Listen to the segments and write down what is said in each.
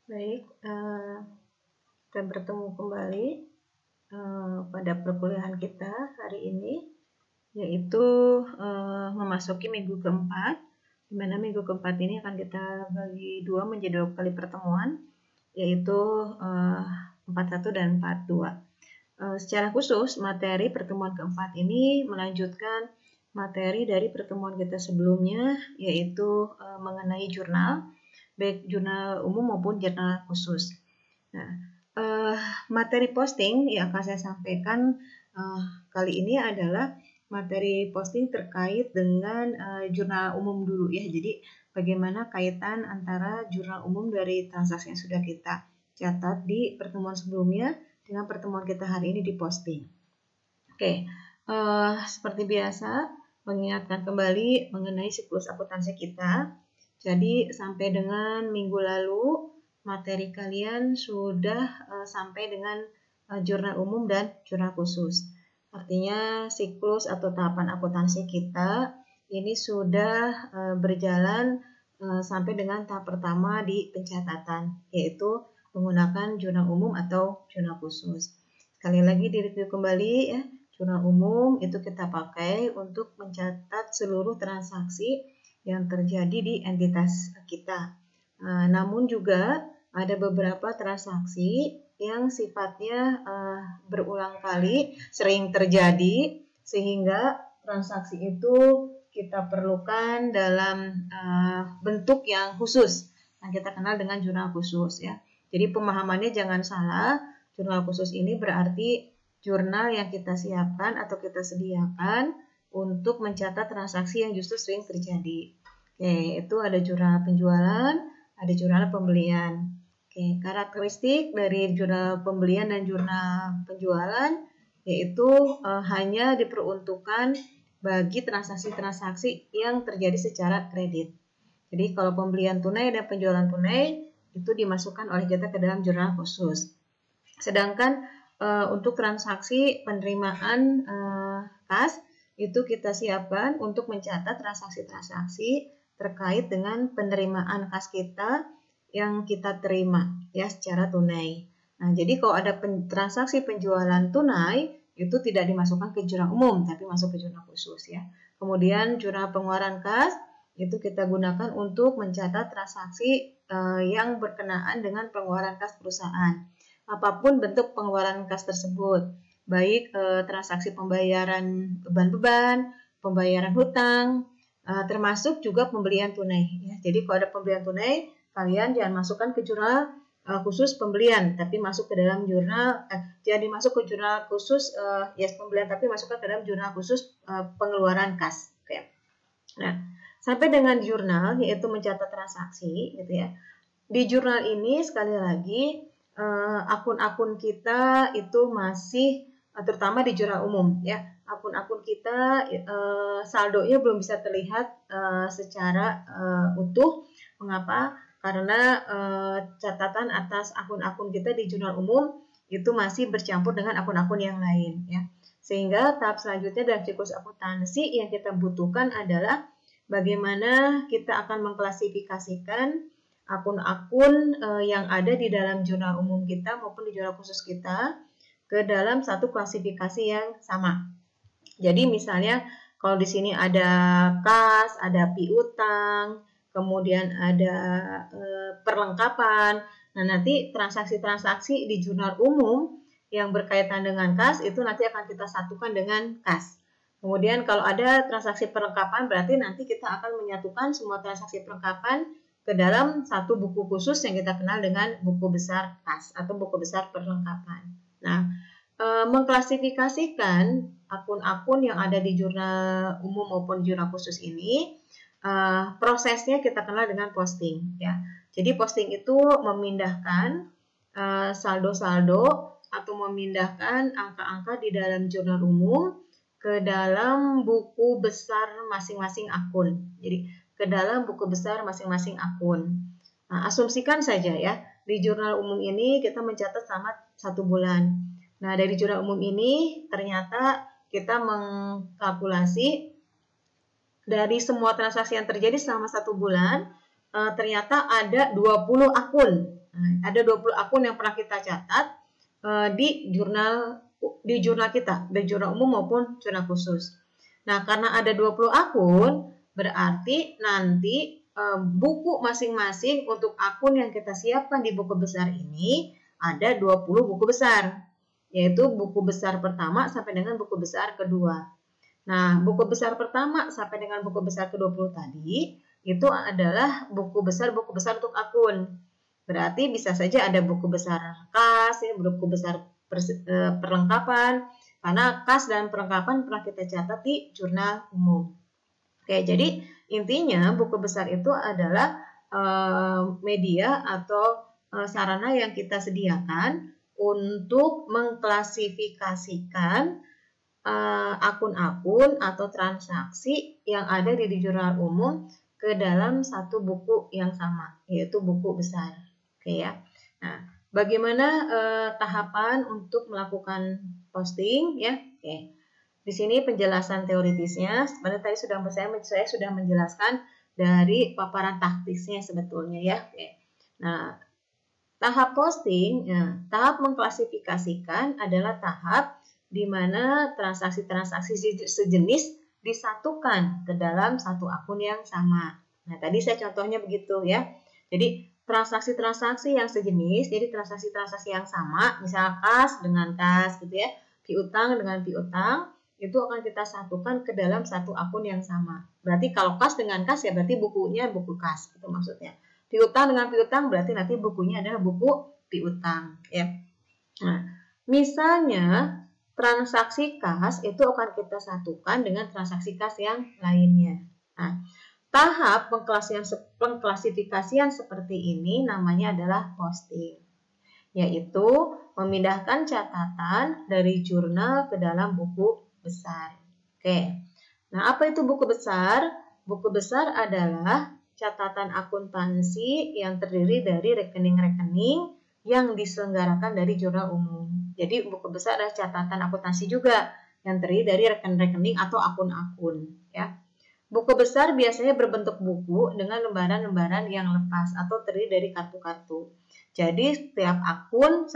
Baik, kita bertemu kembali pada perkuliahan kita hari ini, yaitu memasuki minggu keempat, di mana minggu keempat ini akan kita bagi dua menjadi 2 kali pertemuan, yaitu 41 dan 42. Secara khusus, materi pertemuan keempat ini melanjutkan materi dari pertemuan kita sebelumnya, yaitu mengenai jurnal, baik jurnal umum maupun jurnal khusus. Nah, materi posting yang akan saya sampaikan kali ini adalah materi posting terkait dengan jurnal umum dulu ya. Jadi bagaimana kaitan antara jurnal umum dari transaksi yang sudah kita catat di pertemuan sebelumnya dengan pertemuan kita hari ini di posting. Oke, seperti biasa mengingatkan kembali mengenai siklus akuntansi kita. Jadi sampai dengan minggu lalu materi kalian sudah sampai dengan jurnal umum dan jurnal khusus. Artinya siklus atau tahapan akuntansi kita ini sudah berjalan sampai dengan tahap pertama di pencatatan, yaitu menggunakan jurnal umum atau jurnal khusus. Sekali lagi direview kembali ya, jurnal umum itu kita pakai untuk mencatat seluruh transaksi yang terjadi di entitas kita. Namun juga ada beberapa transaksi yang sifatnya berulang kali, sering terjadi, sehingga transaksi itu kita perlukan dalam bentuk yang khusus. Nah, kita kenal dengan jurnal khusus ya. Jadi pemahamannya jangan salah, jurnal khusus ini berarti jurnal yang kita siapkan atau kita sediakan untuk mencatat transaksi yang justru sering terjadi. Oke, itu ada jurnal penjualan, ada jurnal pembelian. Oke, karakteristik dari jurnal pembelian dan jurnal penjualan yaitu hanya diperuntukkan bagi transaksi-transaksi yang terjadi secara kredit. Jadi kalau pembelian tunai dan penjualan tunai itu dimasukkan oleh kita ke dalam jurnal khusus. Sedangkan untuk transaksi penerimaan kas itu kita siapkan untuk mencatat transaksi-transaksi terkait dengan penerimaan kas kita yang kita terima ya secara tunai. Nah, jadi kalau ada transaksi penjualan tunai itu tidak dimasukkan ke jurnal umum tapi masuk ke jurnal khusus ya. Kemudian jurnal pengeluaran kas itu kita gunakan untuk mencatat transaksi yang berkenaan dengan pengeluaran kas perusahaan. Apapun bentuk pengeluaran kas tersebut, baik transaksi pembayaran beban-beban, pembayaran hutang, termasuk juga pembelian tunai. Ya. Jadi kalau ada pembelian tunai, kalian jangan masukkan ke jurnal khusus pembelian, tapi masuk ke dalam jurnal, jangan dimasuk ke jurnal khusus pembelian, tapi masukkan ke dalam jurnal khusus pengeluaran kas. Oke. Nah, sampai dengan jurnal yaitu mencatat transaksi, gitu ya. Di jurnal ini sekali lagi akun-akun kita itu masih terutama di jurnal umum ya. Akun-akun kita saldonya belum bisa terlihat secara utuh. Mengapa? Karena catatan atas akun-akun kita di jurnal umum itu masih bercampur dengan akun-akun yang lain ya. Sehingga tahap selanjutnya dalam siklus akuntansi yang kita butuhkan adalah bagaimana kita akan mengklasifikasikan akun-akun yang ada di dalam jurnal umum kita maupun di jurnal khusus kita ke dalam satu klasifikasi yang sama. Jadi misalnya kalau di sini ada kas, ada piutang, kemudian ada perlengkapan. Nah, nanti transaksi-transaksi di jurnal umum yang berkaitan dengan kas itu nanti akan kita satukan dengan kas. Kemudian kalau ada transaksi perlengkapan berarti nanti kita akan menyatukan semua transaksi perlengkapan ke dalam satu buku khusus yang kita kenal dengan buku besar kas atau buku besar perlengkapan. Nah, mengklasifikasikan akun-akun yang ada di jurnal umum maupun jurnal khusus ini, prosesnya kita kenal dengan posting. Ya. Jadi posting itu memindahkan saldo-saldo atau memindahkan angka-angka di dalam jurnal umum ke dalam buku besar masing-masing akun. Jadi ke dalam buku besar masing-masing akun. Nah, asumsikan saja ya, di jurnal umum ini kita mencatat selama 1 bulan. Nah, dari jurnal umum ini ternyata kita mengkalkulasi dari semua transaksi yang terjadi selama 1 bulan, ternyata ada 20 akun. Nah, ada 20 akun yang pernah kita catat di jurnal kita, di jurnal umum maupun jurnal khusus. Nah, karena ada 20 akun, berarti nanti buku masing-masing untuk akun yang kita siapkan di buku besar ini ada 20 buku besar, yaitu buku besar pertama sampai dengan buku besar kedua. Nah, buku besar pertama sampai dengan buku besar ke-20 tadi, itu adalah buku besar untuk akun. Berarti bisa saja ada buku besar kas, ya, buku besar perlengkapan, karena kas dan perlengkapan pernah kita catat di jurnal umum. Oke, jadi intinya buku besar itu adalah media atau sarana yang kita sediakan untuk mengklasifikasikan akun-akun atau transaksi yang ada di jurnal umum ke dalam satu buku yang sama, yaitu buku besar. Oke ya. Nah, bagaimana tahapan untuk melakukan posting ya? Oke. Di sini penjelasan teoritisnya. Sebenarnya tadi saya sudah menjelaskan dari paparan taktisnya sebetulnya ya. Oke. Nah, tahap posting, ya, tahap mengklasifikasikan adalah tahap di mana transaksi-transaksi sejenis disatukan ke dalam satu akun yang sama. Nah, tadi saya contohnya begitu ya. Jadi, transaksi-transaksi yang sejenis, jadi transaksi-transaksi yang sama, misal kas dengan kas gitu ya, piutang dengan piutang, itu akan kita satukan ke dalam satu akun yang sama. Berarti kalau kas dengan kas ya berarti bukunya buku kas, itu maksudnya. Piutang dengan piutang berarti nanti bukunya adalah buku piutang ya. Nah, misalnya transaksi kas itu akan kita satukan dengan transaksi kas yang lainnya. Nah, tahap pengklasifikasian seperti ini namanya adalah posting, yaitu memindahkan catatan dari jurnal ke dalam buku besar. Oke. Nah, apa itu buku besar? Buku besar adalah catatan akuntansi yang terdiri dari rekening-rekening yang diselenggarakan dari jurnal umum. Jadi buku besar adalah catatan akuntansi juga yang terdiri dari rekening-rekening atau akun-akun ya. Buku besar biasanya berbentuk buku dengan lembaran-lembaran yang lepas atau terdiri dari kartu-kartu. Jadi setiap akun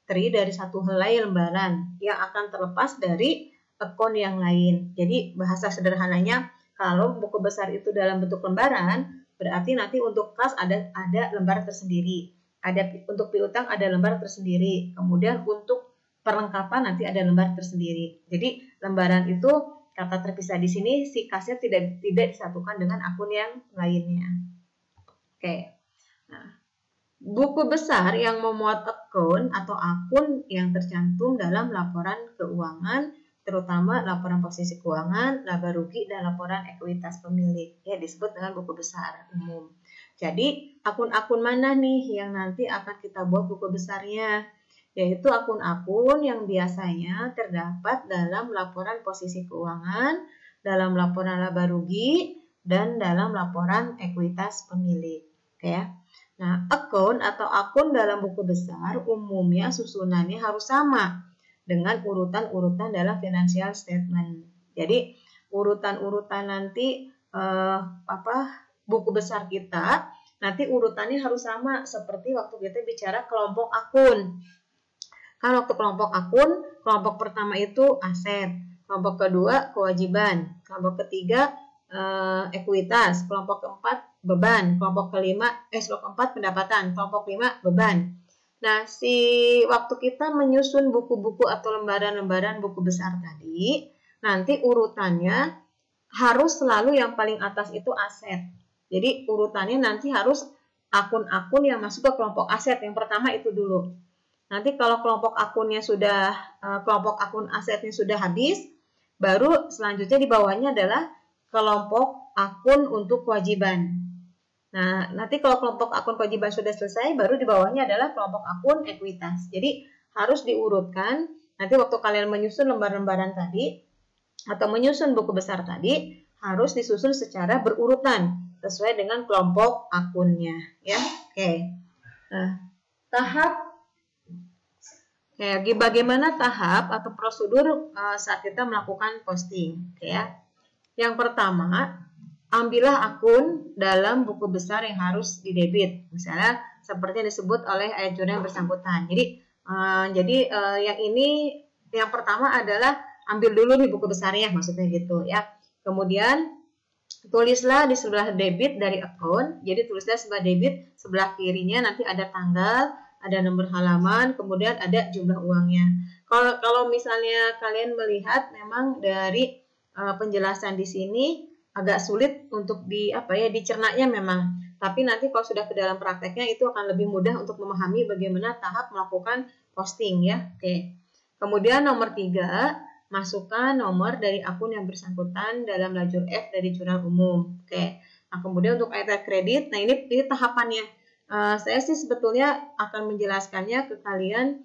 terdiri dari satu helai lembaran yang akan terlepas dari akun yang lain. Jadi bahasa sederhananya, kalau buku besar itu dalam bentuk lembaran, berarti nanti untuk kas ada lembar tersendiri. Untuk piutang ada lembar tersendiri. Kemudian untuk perlengkapan nanti ada lembar tersendiri. Jadi lembaran itu kata terpisah di sini, si kasnya tidak disatukan dengan akun yang lainnya. Oke. Nah, buku besar yang memuat akun atau akun yang tercantum dalam laporan keuangan, terutama laporan posisi keuangan, laba rugi, dan laporan ekuitas pemilik, ya disebut dengan buku besar umum. Jadi akun-akun mana nih yang nanti akan kita buat buku besarnya? Yaitu akun-akun yang biasanya terdapat dalam laporan posisi keuangan, dalam laporan laba rugi, dan dalam laporan ekuitas pemilik. Oke ya. Nah, akun atau akun dalam buku besar umumnya susunannya harus sama dengan urutan-urutan dalam financial statement. Jadi urutan-urutan nanti buku besar kita nanti urutannya harus sama seperti waktu kita bicara kelompok akun. Kan waktu kelompok akun, kelompok pertama itu aset, kelompok kedua kewajiban, kelompok ketiga ekuitas, kelompok keempat beban, kelompok keempat pendapatan, kelompok 5 beban. Nah, waktu kita menyusun buku-buku atau lembaran-lembaran buku besar tadi, nanti urutannya harus selalu yang paling atas itu aset. Jadi urutannya nanti harus akun-akun yang masuk ke kelompok aset yang pertama itu dulu. Nanti kalau kelompok akun asetnya sudah habis, baru selanjutnya di bawahnya adalah kelompok akun untuk kewajiban. Nah, nanti kalau kelompok akun kewajiban sudah selesai, baru di bawahnya adalah kelompok akun ekuitas. Jadi harus diurutkan. Nanti waktu kalian menyusun lembar-lembaran tadi atau menyusun buku besar tadi, harus disusun secara berurutan sesuai dengan kelompok akunnya, ya. Oke. Nah, bagaimana tahap atau prosedur saat kita melakukan posting, ya? Yang pertama, ambillah akun dalam buku besar yang harus didebit. Misalnya seperti yang disebut oleh ayat jurnal yang bersangkutan. Jadi yang ini yang pertama adalah ambil dulu nih buku besarnya, maksudnya gitu ya. Kemudian tulislah di sebelah debit dari akun. Jadi tulislah sebelah debit, sebelah kirinya nanti ada tanggal, ada nomor halaman, kemudian ada jumlah uangnya. Kalau misalnya kalian melihat memang dari penjelasan di sini agak sulit untuk dicernanya memang. Tapi nanti kalau sudah ke dalam prakteknya itu akan lebih mudah untuk memahami bagaimana tahap melakukan posting ya. Oke. Kemudian nomor 3, masukkan nomor dari akun yang bersangkutan dalam lajur F dari jurnal umum. Oke. Nah, kemudian untuk ayat kredit, nah ini tahapannya. Saya sih sebetulnya akan menjelaskannya ke kalian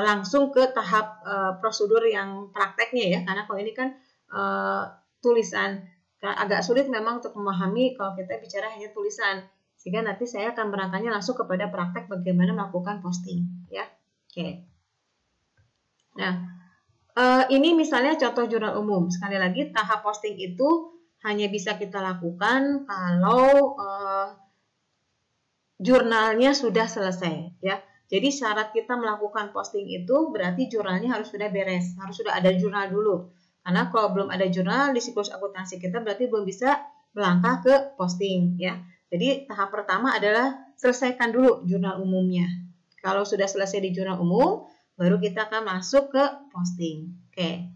langsung ke tahap prosedur yang prakteknya ya, karena kalau ini kan tulisan agak sulit memang untuk memahami kalau kita bicara hanya tulisan, sehingga nanti saya akan berangkatnya langsung kepada praktek bagaimana melakukan posting ya. Oke. Nah, ini misalnya contoh jurnal umum. Sekali lagi tahap posting itu hanya bisa kita lakukan kalau jurnalnya sudah selesai ya. Jadi syarat kita melakukan posting itu berarti jurnalnya harus sudah beres, harus sudah ada jurnal dulu. Karena kalau belum ada jurnal di siklus akuntansi kita berarti belum bisa melangkah ke posting ya. Jadi tahap pertama adalah selesaikan dulu jurnal umumnya. Kalau sudah selesai di jurnal umum, baru kita akan masuk ke posting. Oke.